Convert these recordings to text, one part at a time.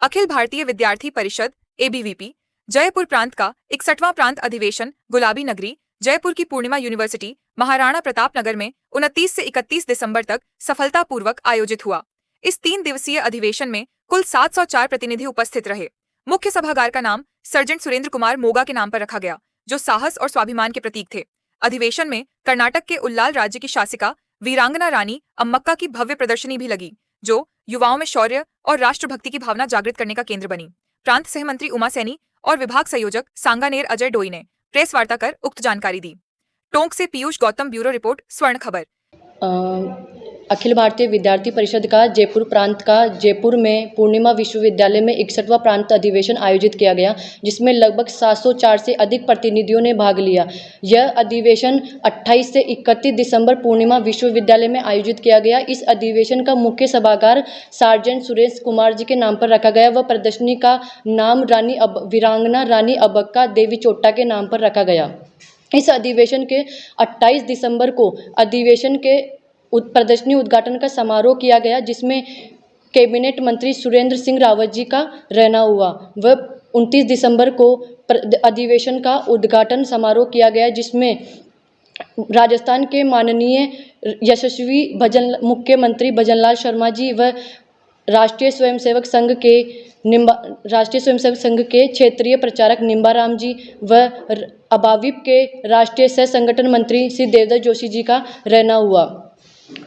अखिल भारतीय विद्यार्थी परिषद एबीवीपी जयपुर प्रांत का 61वां प्रांत अधिवेशन गुलाबी नगरी जयपुर की पूर्णिमा यूनिवर्सिटी महाराणा प्रताप नगर में 29 से 31 दिसंबर तक सफलतापूर्वक आयोजित हुआ। इस 3 दिवसीय अधिवेशन में कुल 704 प्रतिनिधि उपस्थित रहे। मुख्य सभागार का नाम सर्जेंट सुरेंद्र कुमार मोगा के नाम पर रखा गया, जो साहस और स्वाभिमान के प्रतीक थे। अधिवेशन में कर्नाटक के उल्लाल राज्य की शासिका वीरांगना रानी अम्मक्का की भव्य प्रदर्शनी भी लगी, जो युवाओं में शौर्य और राष्ट्रभक्ति की भावना जागृत करने का केंद्र बनी। प्रांत सहमंत्री उमा सैनी और विभाग संयोजक सांगानेर अजय डोई ने प्रेस वार्ता कर उक्त जानकारी दी। टोंक से पीयूष गौतम, ब्यूरो रिपोर्ट, स्वर्ण खबर। अखिल भारतीय विद्यार्थी परिषद का जयपुर प्रांत का जयपुर में पूर्णिमा विश्वविद्यालय में 61वां प्रांत अधिवेशन आयोजित किया गया, जिसमें लगभग 704 से अधिक प्रतिनिधियों ने भाग लिया। यह अधिवेशन 28 से 31 दिसंबर पूर्णिमा विश्वविद्यालय में आयोजित किया गया। इस अधिवेशन का मुख्य सभागार सार्जेंट सुरेंद्र कुमार जी के नाम पर रखा गया। वह प्रदर्शनी का नाम वीरांगना रानी अम्मक्का देवी चोट्टा के नाम पर रखा गया। इस अधिवेशन के 28 दिसंबर को अधिवेशन के प्रदर्शनी उद्घाटन का समारोह किया गया, जिसमें कैबिनेट मंत्री सुरेंद्र सिंह रावत जी का रहना हुआ। वह 29 दिसंबर को अधिवेशन का उद्घाटन समारोह किया गया, जिसमें राजस्थान के माननीय यशस्वी मुख्यमंत्री भजनलाल शर्मा जी व राष्ट्रीय स्वयंसेवक संघ के क्षेत्रीय प्रचारक निम्बाराम जी व अभाविप के राष्ट्रीय सह संगठन मंत्री श्री देवदत्त जोशी जी का रहना हुआ।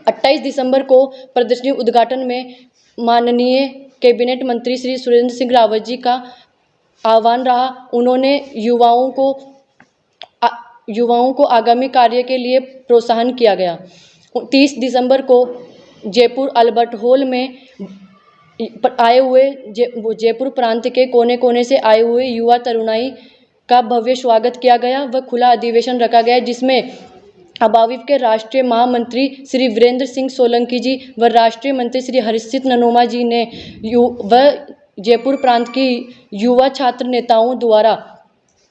28 दिसंबर को प्रदर्शनी उद्घाटन में माननीय कैबिनेट मंत्री श्री सुरेंद्र सिंह रावत जी का आह्वान रहा। उन्होंने युवाओं को आगामी कार्य के लिए प्रोत्साहन किया गया। 30 दिसंबर को जयपुर अल्बर्ट हॉल में आए हुए जयपुर प्रांत के कोने कोने से आए हुए युवा तरुणाई का भव्य स्वागत किया गया व खुला अधिवेशन रखा गया, जिसमें अभाविप के राष्ट्रीय महामंत्री श्री वीरेंद्र सिंह सोलंकी जी व राष्ट्रीय मंत्री श्री हर्षित ननोमा जी ने जयपुर प्रांत की युवा छात्र नेताओं द्वारा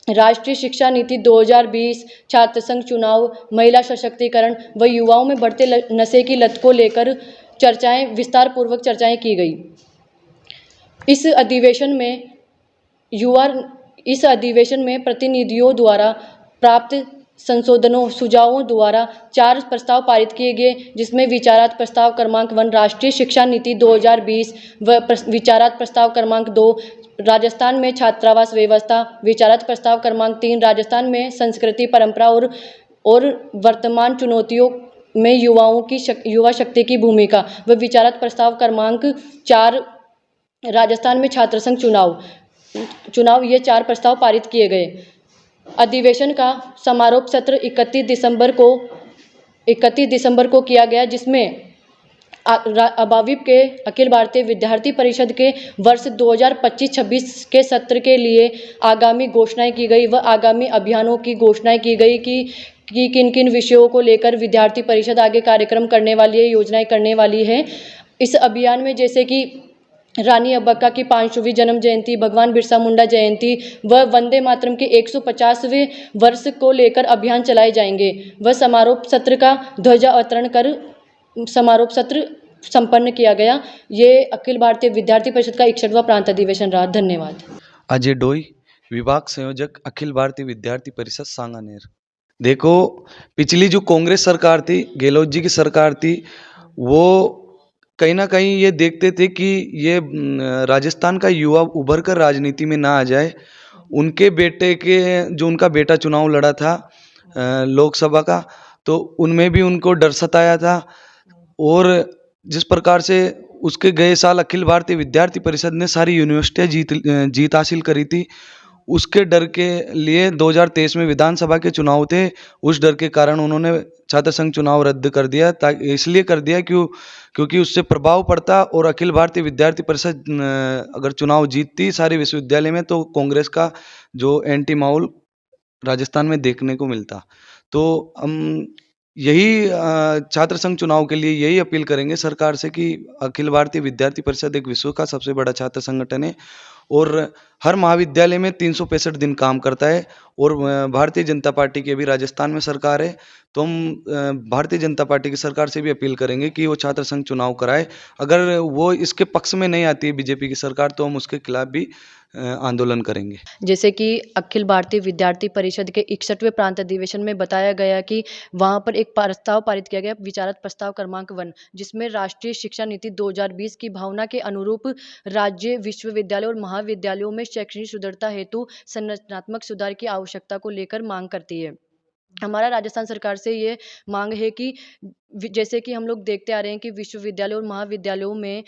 राष्ट्रीय शिक्षा नीति 2020, छात्र संघ चुनाव, महिला सशक्तिकरण व युवाओं में बढ़ते नशे की लत को लेकर विस्तार पूर्वक चर्चाएं की गई। इस अधिवेशन में प्रतिनिधियों द्वारा प्राप्त संशोधनों सुझावों द्वारा 4 प्रस्ताव पारित किए गए, जिसमें विचारार्थ प्रस्ताव क्रमांक 1 राष्ट्रीय शिक्षा नीति 2020 व विचारार्थ प्रस्ताव क्रमांक 2 राजस्थान में छात्रावास व्यवस्था, विचारार्थ प्रस्ताव क्रमांक 3 राजस्थान में संस्कृति परंपरा और वर्तमान चुनौतियों में युवा शक्ति की भूमिका व विचारार्थ प्रस्ताव क्रमांक 4 राजस्थान में छात्र संघ चुनाव ये 4 प्रस्ताव पारित किए गए। अधिवेशन का समारोह सत्र 31 दिसंबर को किया गया, जिसमें अभाविप के अखिल भारतीय विद्यार्थी परिषद के वर्ष 2025-26 के सत्र के लिए आगामी घोषणाएं की गई व आगामी अभियानों की घोषणाएं की गई कि किन किन विषयों को लेकर विद्यार्थी परिषद आगे कार्यक्रम करने वाली है, योजनाएं करने वाली है। इस अभियान में जैसे कि रानी अम्मक्का की 500वीं जन्म जयंती, भगवान बिरसा मुंडा जयंती व वंदे मातरम के 150वें वर्ष को लेकर अभियान चलाए जाएंगे। वह समारोह सत्र का ध्वजा अवतरण कर समारोह सत्र संपन्न किया गया। ये अखिल भारतीय विद्यार्थी परिषद का 61वां प्रांत अधिवेशन रहा। धन्यवाद। अजय डोई, विभाग संयोजक, अखिल भारतीय विद्यार्थी परिषद सांगानेर। देखो, पिछली जो कांग्रेस सरकार थी, गहलोत जी की सरकार थी, वो कहीं ना कहीं ये देखते थे कि ये राजस्थान का युवा उभर कर राजनीति में ना आ जाए। उनके उनका बेटा चुनाव लड़ा था लोकसभा का, तो उनमें भी उनको डर सताया था। और जिस प्रकार से उसके गए साल अखिल भारतीय विद्यार्थी परिषद ने सारी यूनिवर्सिटियाँ जीत हासिल करी थी, उसके डर के लिए 2023 में विधानसभा के चुनाव थे। उस डर के कारण उन्होंने छात्र संघ चुनाव रद्द कर दिया। इसलिए कर दिया क्योंकि उससे प्रभाव पड़ता, और अखिल भारतीय विद्यार्थी परिषद अगर चुनाव जीतती सारे विश्वविद्यालय में, तो कांग्रेस का जो एंटी माहौल राजस्थान में देखने को मिलता। तो हम यही छात्र संघ चुनाव के लिए यही अपील करेंगे सरकार से कि अखिल भारतीय विद्यार्थी परिषद एक विश्व का सबसे बड़ा छात्र संगठन है, और हर महाविद्यालय में 365 दिन काम करता है। और भारतीय जनता पार्टी की अभी राजस्थान में सरकार है, तो हम भारतीय जनता पार्टी की सरकार से भी अपील करेंगे कि वो छात्र संघ चुनाव कराए। अगर वो इसके पक्ष में नहीं आती है बीजेपी की सरकार, तो हम उसके खिलाफ भी आंदोलन करेंगे। जैसे कि अखिल भारतीय विद्यार्थी परिषद के 61वें प्रांत अधिवेशन में बताया गया कि वहां पर एक प्रस्ताव पारित किया गया, विचारक प्रस्ताव क्रमांक 1, जिसमें राष्ट्रीय शिक्षा नीति 2020 की भावना के अनुरूप राज्य विश्वविद्यालय और महाविद्यालयों में शैक्षणिक सुदृढ़ता हेतु संरचनात्मक सुधार की आवश्यकता को लेकर मांग करती है। हमारा राजस्थान सरकार से ये मांग है कि जैसे कि हम लोग देखते आ रहे हैं कि विश्वविद्यालय और महाविद्यालयों में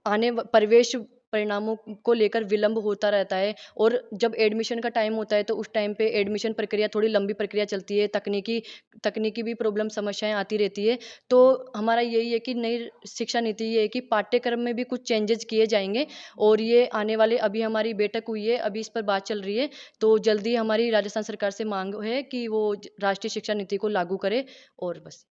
प्रवेश परिणामों को लेकर विलंब होता रहता है, और जब एडमिशन का टाइम होता है तो उस टाइम पे एडमिशन प्रक्रिया थोड़ी लंबी प्रक्रिया चलती है, तकनीकी भी प्रॉब्लम समस्याएं आती रहती है। तो हमारा यही है कि नई शिक्षा नीति ये है कि पाठ्यक्रम में भी कुछ चेंजेस किए जाएंगे, और ये आने वाले, अभी हमारी बैठक हुई है, अभी इस पर बात चल रही है, तो जल्दी हमारी राजस्थान सरकार से मांग है कि वो राष्ट्रीय शिक्षा नीति को लागू करे। और बस।